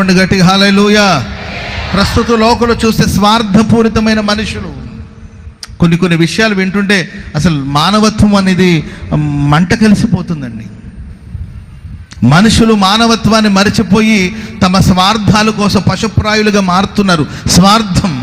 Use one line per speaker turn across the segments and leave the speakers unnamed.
చెప్పండి గట్టిగా హల్లెలూయా. ప్రస్తుత లోకంలో చూస్తే స్వార్థపూరితమైన మనుషులు కొన్ని విషయాలు వింటుంటే అసలు మానవత్వం అనేది మంట కలిసిపోతుందండి. మనుషులు మానవత్వాన్ని మరిచిపోయి తమ స్వార్థాల కోసం పశుప్రాయులుగా మారుతున్నారు. స్వార్థం.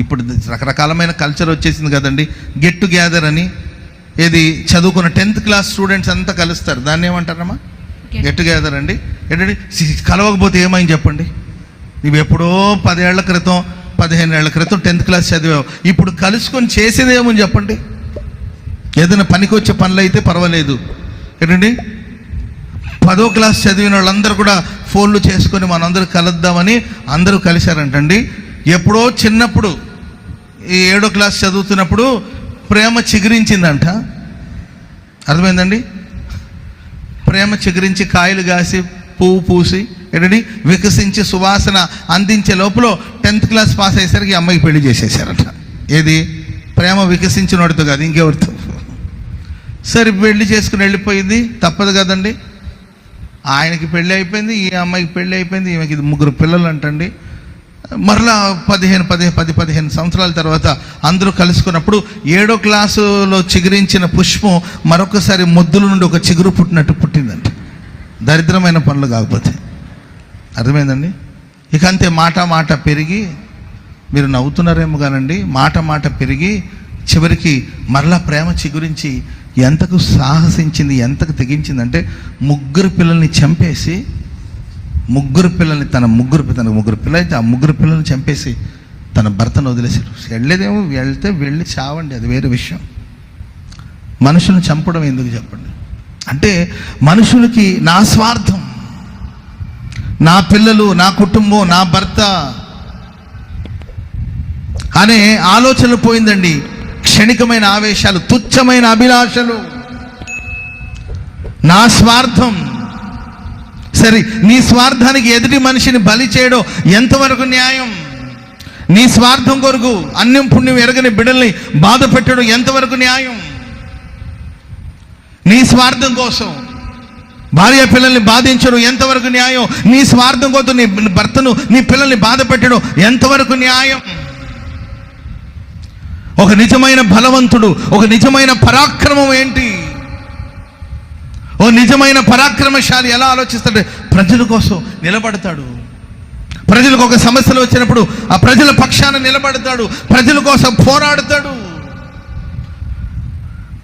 ఇప్పుడు రకరకాలమైన కల్చర్ వచ్చేసింది కదండి. గెట్ టుగెదర్ అని, ఏది చదువుకున్న 10th క్లాస్ స్టూడెంట్స్ అంతా కలుస్తారు. దాన్ని ఏమంటారమ్మా? గెట్ టుగెదర్ అండి. ఏంటంటే కలవకపోతే ఏమైంది చెప్పండి? నువ్వు ఎప్పుడో 10 ఏళ్ల క్రితం 15 ఏళ్ల క్రితం 10th క్లాస్ చదివావు, ఇప్పుడు కలుసుకొని చేసేదేమని చెప్పండి? ఏదైనా పనికి వచ్చే పనులు అయితే పర్వాలేదు. ఏంటండి 10వ క్లాస్ చదివిన వాళ్ళందరూ కూడా ఫోన్లు చేసుకొని మనందరూ కలుద్దామని అందరూ కలిశారంటండి. ఎప్పుడో చిన్నప్పుడు ఈ 7వ క్లాస్ చదువుతున్నప్పుడు ప్రేమ చిగురించిందంట. అర్థమైందండి? ప్రేమ చిగురించి కాయలు కాసి పువ్వు పూసి ఏంటండి వికసించి సువాసన అందించే లోపల 10th క్లాస్ పాస్ అయ్యేసరికి అమ్మాయికి పెళ్లి చేసేసారట. ఏది? ప్రేమ వికసించిన వాడితో కాదు, ఇంకెవరితో. సరే పెళ్లి చేసుకుని వెళ్ళిపోయింది, తప్పదు కదండి. ఆయనకి పెళ్ళి అయిపోయింది, ఈ అమ్మాయికి పెళ్ళి అయిపోయింది, ఈమెకి 3 పిల్లలు అంటండి. మరలా 10-15 సంవత్సరాల తర్వాత అందరూ కలుసుకున్నప్పుడు 7వ క్లాసులో చిగురించిన పుష్పం మరొకసారి మొద్దుల నుండి ఒక చిగురు పుట్టినట్టు పుట్టిందంట. దరిద్రమైన పనులు కాకపోతే. అర్థమైందండి? ఇక అంతే మాట పెరిగి, మీరు నవ్వుతున్నారేమో కానండి, మాట పెరిగి చివరికి మరలా ప్రేమ చిగురించి ఎంతకు సాహసించింది, ఎంతకు తెగించిందంటే 3 పిల్లల్ని చంపేసి, 3 పిల్లల్ని తనకు 3 పిల్లలు అయితే ఆ 3 పిల్లల్ని చంపేసి తన భర్తను వదిలేశారు. వెళ్ళేదేమో వెళ్ళి చావండి, అది వేరే విషయం. మనుషులను చంపడం ఎందుకు చెప్పండి? అంటే మనుషులకి నా స్వార్థం, నా పిల్లలు, నా కుటుంబం, నా భర్త అనే ఆలోచనలు పోయిందండి. క్షణికమైన ఆవేశాలు, తుచ్చమైన అభిలాషలు, నా స్వార్థం. సరే, నీ స్వార్థానికి ఎదుటి మనిషిని బలి చేయడం ఎంతవరకు న్యాయం? నీ స్వార్థం కొరకు అన్యం పుణ్యం ఎరగని బిడ్డల్ని బాధ పెట్టడం ఎంతవరకు న్యాయం? నీ స్వార్థం కోసం భార్య పిల్లల్ని బాధించడం ఎంతవరకు న్యాయం? నీ స్వార్థం కోసం నీ భర్తను, నీ పిల్లల్ని బాధ పెట్టడం ఎంతవరకు న్యాయం? ఒక నిజమైన బలవంతుడు, ఒక నిజమైన పరాక్రమం ఏంటి? ఓ నిజమైన పరాక్రమశాలి ఎలా ఆలోచిస్తాడు? ప్రజల కోసం నిలబడతాడు. ప్రజలకు ఒక సమస్యలు వచ్చినప్పుడు ఆ ప్రజల పక్షాన నిలబడతాడు, ప్రజల కోసం పోరాడతాడు.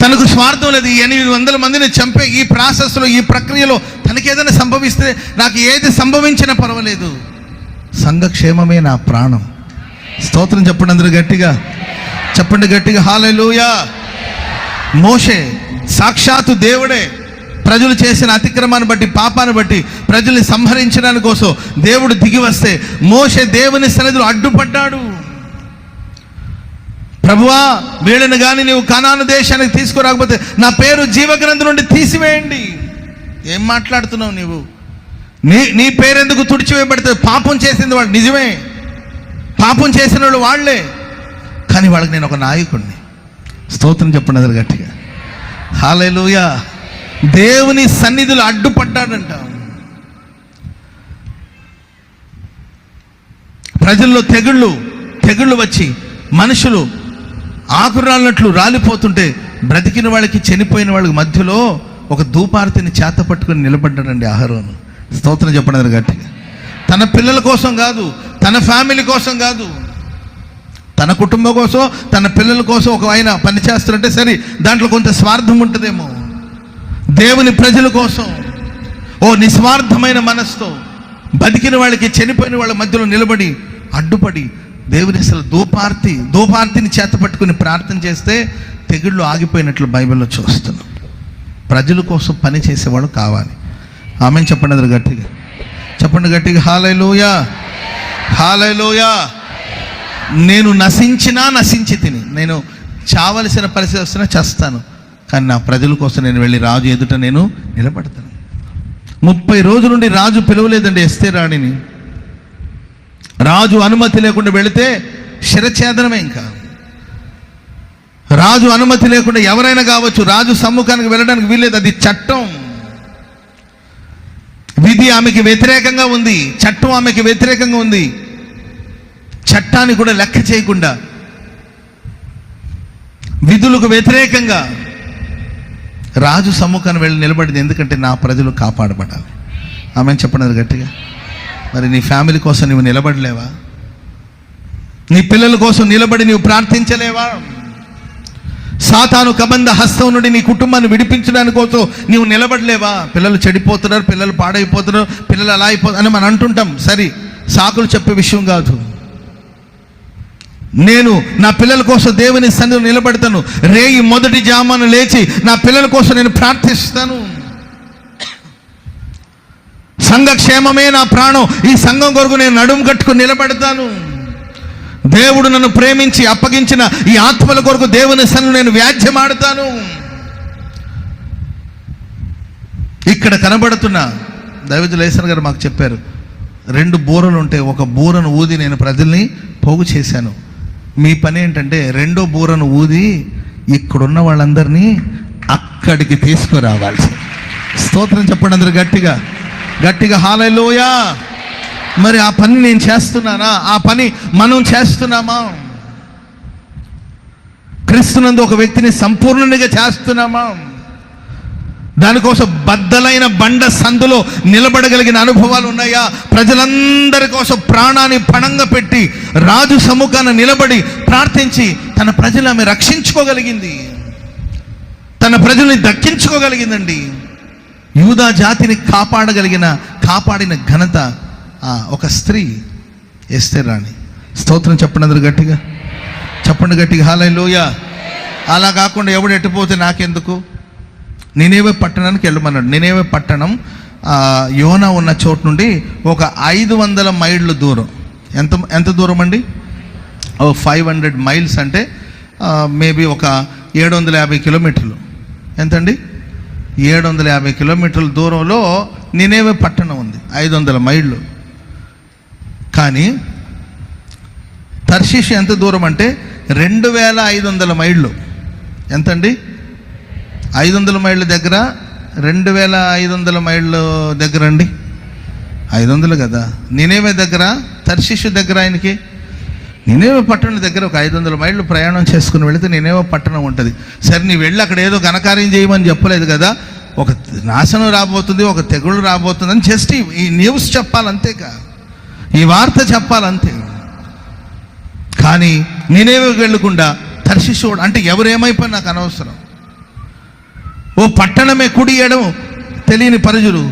తనకు స్వార్థం లేదు. 800 మందిని చంపే ఈ ప్రాసెస్లో, ఈ ప్రక్రియలో తనకేదైనా సంభవిస్తే, నాకు ఏది సంభవించినా పర్వాలేదు, సంఘక్షేమమే నా ప్రాణం. స్తోత్రం చెప్పండి అందరూ గట్టిగా, చెప్పండి గట్టిగా హల్లెలూయా. మోషే సాక్షాత్తు దేవుడే. ప్రజలు చేసిన అతిక్రమాన్ని బట్టి, పాపాన్ని బట్టి ప్రజల్ని సంహరించడానికి కోసం దేవుడు దిగి వస్తే మోషే దేవుని సన్నిధిలో అడ్డుపడ్డాడు. ప్రభువా, వీళ్ళని కానీ నీవు కనాను దేశానికి తీసుకురాకపోతే నా పేరు జీవగ్రంథం నుండి తీసివేయండి. ఏం మాట్లాడుతున్నావు నీవు? నీ పేరెందుకు తుడిచివేయబడుతుంది? పాపం చేసింది వాడు, నిజమే, పాపం చేసిన వాళ్ళు వాళ్లే, కానీ వాళ్ళకి నేను ఒక నాయకుడిని. స్తోత్రం చెప్పండి అది గట్టిగా హల్లెలూయా. దేవుని సన్నిధిలో అడ్డుపడ్డాడంట. ప్రజల్లో తెగుళ్ళు వచ్చి మనుషులు ఆకురాలినట్లు రాలిపోతుంటే బ్రతికిన వాళ్ళకి చనిపోయిన వాళ్ళకి మధ్యలో ఒక ధూపార్తిని చేత పట్టుకుని నిలబడ్డాడండి అహరోను. స్తోత్రం చెప్పండి గట్టిగా. తన పిల్లల కోసం కాదు, తన ఫ్యామిలీ కోసం కాదు, తన కుటుంబం కోసం, తన పిల్లల కోసం ఒక ఆయన పనిచేస్తారంటే సరే, దాంట్లో కొంత స్వార్థం ఉంటుందేమో. దేవుని ప్రజల కోసం ఓ నిస్వార్థమైన మనసుతో బతికిన వాళ్ళకి చనిపోయిన వాళ్ళ మధ్యలో నిలబడి అడ్డుపడి దేవుని అసలు దూపార్తిని చేత పట్టుకుని ప్రార్థన చేస్తే తెగుళ్ళు ఆగిపోయినట్లు బైబిల్లో చూస్తున్నాం. ప్రజల కోసం పని చేసేవాళ్ళు కావాలి. ఆమేన్ చెప్పండి అందరూ గట్టిగా, చెప్పండి గట్టిగా హల్లెలూయా, హల్లెలూయా. నేను నశించి తిని, నేను చావలసిన పరిస్థితి వస్తున్నా చేస్తాను, కానీ నా ప్రజల కోసం నేను వెళ్ళి రాజు ఎదుట నేను నిలబడతాను. 30 రోజుల నుండి రాజు పిలవలేదండి ఎస్తేరు రాణిని. రాజు అనుమతి లేకుండా వెళితే శిరఛేదనమే. ఇంకా రాజు అనుమతి లేకుండా ఎవరైనా కావచ్చు, రాజు సమ్ముఖానికి వెళ్ళడానికి వీల్లేదు, అది చట్టం. విధి ఆమెకి వ్యతిరేకంగా ఉంది, చట్టం ఆమెకి వ్యతిరేకంగా ఉంది. చట్టాన్ని కూడా లెక్క చేయకుండా, విధులకు వ్యతిరేకంగా రాజు సమ్ముఖాన్ని వెళ్ళి నిలబడింది. ఎందుకంటే నా ప్రజలు కాపాడబడాలి. ఆమె చెప్పండి గట్టిగా. మరి నీ ఫ్యామిలీ కోసం నువ్వు నిలబడలేవా? నీ పిల్లల కోసం నిలబడి నువ్వు ప్రార్థించలేవా? సాతాను కబంధ హస్తం నుండి నీ కుటుంబాన్ని విడిపించడానికి కోసం నీవు నిలబడలేవా? పిల్లలు చెడిపోతున్నారు, పిల్లలు పాడైపోతున్నారు, పిల్లలు అలా అయిపోతున్నారు అని మనం అంటుంటాం. సరే, సాకులు చెప్పే విషయం కాదు. నేను నా పిల్లల కోసం దేవుని సన్నిధిలో నిలబడతాను. రేయి మొదటి జామున లేచి నా పిల్లల కోసం నేను ప్రార్థిస్తాను. సంఘ క్షేమమే నా ప్రాణం. ఈ సంఘం కొరకు నేను నడుము కట్టుకుని నిలబడతాను. దేవుడు నన్ను ప్రేమించి అప్పగించిన ఈ ఆత్మల కొరకు దేవుని సన్నిధిలో నేను వ్యాజ్యమాడతాను. ఇక్కడ కనబడుతున్న దైవజనులు యేసన్ గారు మాకు చెప్పారు, 2 బూరలు ఉంటే ఒక బూరను ఊది నేను ప్రజల్ని పోగు చేశాను. మీ పని ఏంటంటే 2వ బూరను ఊది ఇక్కడున్న వాళ్ళందరినీ అక్కడికి తీసుకురావాలి. స్తోత్రం చెప్పండి అందరూ గట్టిగా గట్టిగా. హల్లెలూయా. మరి ఆ పని నేను చేస్తున్నానా? ఆ పని మనం చేస్తున్నామా? క్రీస్తునందు ఒక వ్యక్తిని సంపూర్ణంగా చేస్తున్నామా? దానికోసం బద్దలైన బండ సందులో నిలబడగలిగిన అనుభవాలు ఉన్నాయా? ప్రజలందరి కోసం ప్రాణాన్ని పణంగా పెట్టి రాజు సముఖాన నిలబడి ప్రార్థించి తన ప్రజలు ఆమె రక్షించుకోగలిగింది, తన ప్రజల్ని దక్కించుకోగలిగిందండి. యూదా జాతిని కాపాడిన ఘనత ఒక స్త్రీ, ఎస్తేర్ రాణి. స్తోత్రం చెప్పండి అందరూ గట్టిగా చెప్పండి గట్టిగా. హల్లెలూయా. అలా కాకుండా ఎవడు ఎట్టిపోతే నాకెందుకు? నినేవే పట్టణానికి వెళ్ళమన్నాడు. నినేవే పట్టణం యోనా ఉన్న చోటు నుండి ఒక 500 మైళ్ళు దూరం. ఎంత దూరం అండి? 500 మైల్స్ అంటే మేబీ ఒక 750 కిలోమీటర్లు. ఎంతండి? 750 కిలోమీటర్ల దూరంలో నినేవే పట్టణం ఉంది, 500 మైళ్ళు. కానీ తర్షీషు ఎంత దూరం అంటే 2500 మైళ్ళు. ఎంతండి? 500 మైళ్ళ దగ్గర 2500 మైళ్ళ దగ్గర అండి, 500 కదా. నినేవే దగ్గర, తర్షీషు దగ్గర ఆయనకి నినేవే పట్టణం దగ్గర ఒక 500 మైళ్ళు ప్రయాణం చేసుకుని వెళితే నినేవే పట్టణం ఉంటుంది. సరే, నీ వెళ్ళి అక్కడ ఏదో ఘనకార్యం చేయమని చెప్పలేదు కదా. ఒక నాశనం రాబోతుంది, ఒక తెగుళ్ళు రాబోతుంది అని జస్ట్ ఈ న్యూస్ చెప్పాలంతేగా, ఈ వార్త చెప్పాలంతే. కానీ నినేవే వెళ్ళకుండా తర్షీషు అంటే ఎవరేమైపోయి నాకు అనవసరం. ఓ పట్టణమే కుడి ఎడం తెలియని ప్రజలు,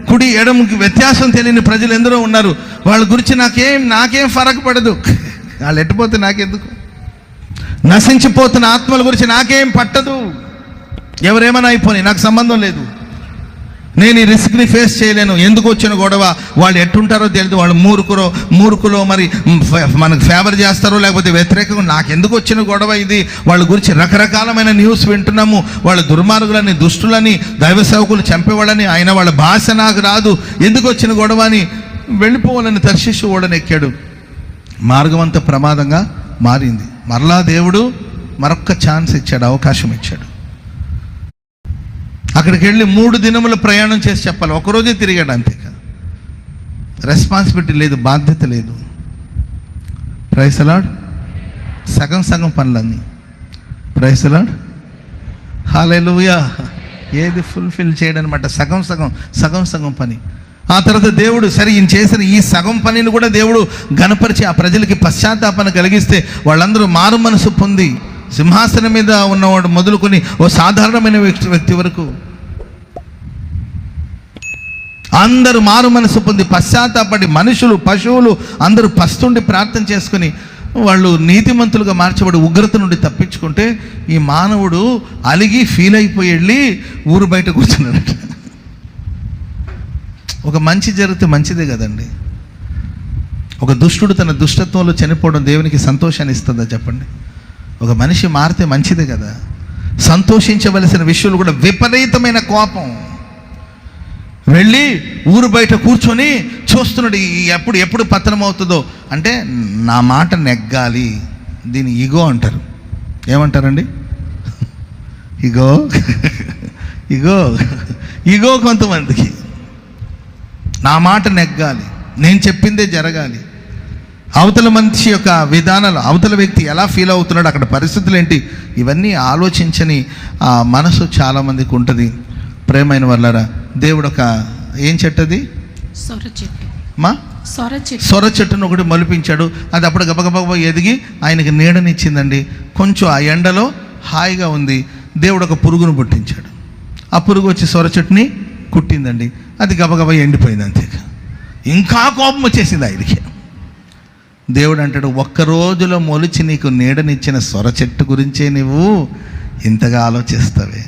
కుడి ఎడముకి వ్యత్యాసం తెలియని ప్రజలు ఎందరో ఉన్నారు. వాళ్ళ గురించి నాకేం ఫరక్ పడదు. వాళ్ళు ఎట్టిపోతే నాకెందుకు? నశించిపోతున్న ఆత్మల గురించి నాకేం పట్టదు. ఎవరేమైనా అయిపోయి నాకు సంబంధం లేదు. నేను ఈ రిస్క్ని ఫేస్ చేయలేను. ఎందుకు వచ్చిన గొడవ? వాళ్ళు ఎట్టుంటారో తెలియదు. వాళ్ళు మూర్ఖులో మరి మనకు ఫేవర్ చేస్తారో లేకపోతే వ్యతిరేకంగా. నాకెందుకు వచ్చిన గొడవ ఇది? వాళ్ళ గురించి రకరకాలమైన న్యూస్ వింటున్నాము. వాళ్ళ దుర్మార్గులని, దుష్టులని, దైవ సేవకులు చంపేవాళ్ళని, ఆయన వాళ్ళ భాష నాకు రాదు, ఎందుకు వచ్చిన గొడవ అని వెళ్ళిపోవాలని తర్షీషు ఓడని ఎక్కాడు. మార్గం అంతా ప్రమాదంగా మారింది. మరలా దేవుడు మరొక్క ఛాన్స్ ఇచ్చాడు, అవకాశం ఇచ్చాడు. అక్కడికి వెళ్ళి 3 దినముల ప్రయాణం చేసి చెప్పాలి. ఒకరోజే తిరిగాడు అంతే. రెస్పాన్సిబిలిటీ లేదు, బాధ్యత లేదు. Praise the Lord. సగం పనులన్నీ. Praise the Lord. హల్లెలూయా. ఏది ఫుల్ఫిల్ చేయడం అనమాట. సగం పని. ఆ తర్వాత దేవుడు సరే ఈయన చేసిన ఈ సగం పనిని కూడా దేవుడు ఘనపరిచి ఆ ప్రజలకి పశ్చాత్తాపన కలిగిస్తే వాళ్ళందరూ మారు మనసు పొంది, సింహాసనం మీద ఉన్నవాడు మొదలుకొని ఓ సాధారణమైన వ్యక్తి వరకు అందరూ మారు మనసు పొంది పశ్చాత్తాపడి, మనుషులు, పశువులు అందరూ పస్తుండి ప్రార్థన చేసుకుని వాళ్ళు నీతిమంతులుగా మార్చబడి ఉగ్రత నుండి తప్పించుకుంటే ఈ మానవుడు అలిగి ఫీల్ అయిపోయి వెళ్ళి ఊరు బయట కూర్చున్నాడు. ఒక మంచి జరిగితే మంచిదే కదండి. ఒక దుష్టుడు తన దుష్టత్వంలో చనిపోవడం దేవునికి సంతోషాన్ని ఇస్తుందా చెప్పండి? ఒక మనిషి మారితే మంచిదే కదా. సంతోషించవలసిన విషయాలు కూడా విపరీతమైన కోపం. వెళ్ళి ఊరు బయట కూర్చొని చూస్తున్నాడు ఎప్పుడు పతనం అవుతుందో. అంటే నా మాట నెగ్గాలి. దీన్ని ఈగో అంటారు. ఏమంటారండి? ఈగో కొంతమందికి. నా మాట నెగ్గాలి, నేను చెప్పిందే జరగాలి. అవతల మనిషి యొక్క విధానాలు, అవతల వ్యక్తి ఎలా ఫీల్ అవుతున్నాడు, అక్కడ పరిస్థితులు ఏంటి, ఇవన్నీ ఆలోచించని మనసు చాలామందికి ఉంటుంది. ప్రేమైన వాళ్ళారా, దేవుడు ఒక ఏం చెట్టది, సొర చెట్టును ఒకటి మొలిపించాడు. అది అప్పుడు గబగబా ఎదిగి ఆయనకి నీడనిచ్చిందండి. కొంచెం ఆ ఎండలో హాయిగా ఉంది. దేవుడు ఒక పురుగును పుట్టించాడు. ఆ పురుగు వచ్చి సొర చెట్టుని కుట్టిందండి. అది గబగబా ఎండిపోయింది. అంతే. ఇంకా కోపం వచ్చేసింది ఆయనకి. దేవుడు అంటాడు, ఒక్క రోజులో మొలిచి నీకు నీడనిచ్చిన సొర చెట్టు గురించే నువ్వు ఇంతగా ఆలోచిస్తావే.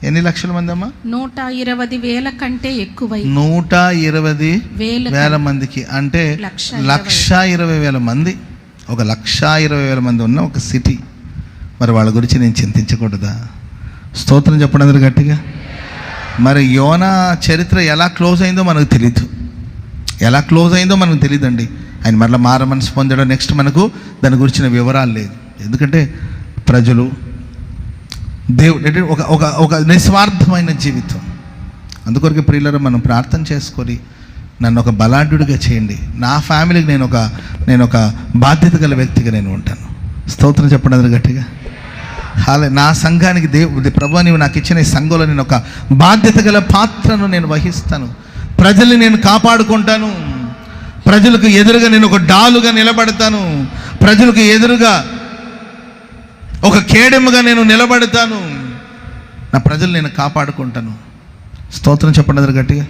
ఎన్ని లక్షల మంది అమ్మా?
120,000 కంటే ఎక్కువ.
120,000 మందికి అంటే 1,20,000 మంది. 1,20,000 మంది ఉన్న ఒక సిటీ. మరి వాళ్ళ గురించి నేను చింతించకూడదా? స్తోత్రం చెప్పండి అందరూ గట్టిగా. మరి యోనా చరిత్ర ఎలా క్లోజ్ అయిందో మనకు తెలీదు. తెలియదండి. ఆయన మరలా మార మనసు పొందడం, నెక్స్ట్ మనకు దాని గురించిన వివరాలు లేదు. ఎందుకంటే ప్రజలు, దేవుడు ఒక నిస్వార్థమైన జీవితం. అందుకొరకు ప్రియులారా, మనం ప్రార్థన చేసుకొని నన్ను ఒక బలాఢ్యుడిగా చేయండి. నా ఫ్యామిలీకి నేను ఒక బాధ్యత గల వ్యక్తిగా నేను ఉంటాను. స్తోత్రం చెప్పండి అందరూ గట్టిగా. నా సంఘానికి ప్రభువా నీవు నాకు ఇచ్చిన ఈ సంఘంలో నేను ఒక బాధ్యత గల పాత్రను నేను వహిస్తాను. ప్రజల్ని నేను కాపాడుకుంటాను. ప్రజలకు ఎదురుగా నేను ఒక డాలుగా నిలబడతాను. ప్రజలకు ఎదురుగా ఒక కేడెముగా నేను నిలబడతాను. నా ప్రజలు నేను కాపాడుకుంటాను. స్తోత్రం చెప్పండి అందరూ గట్టిగా.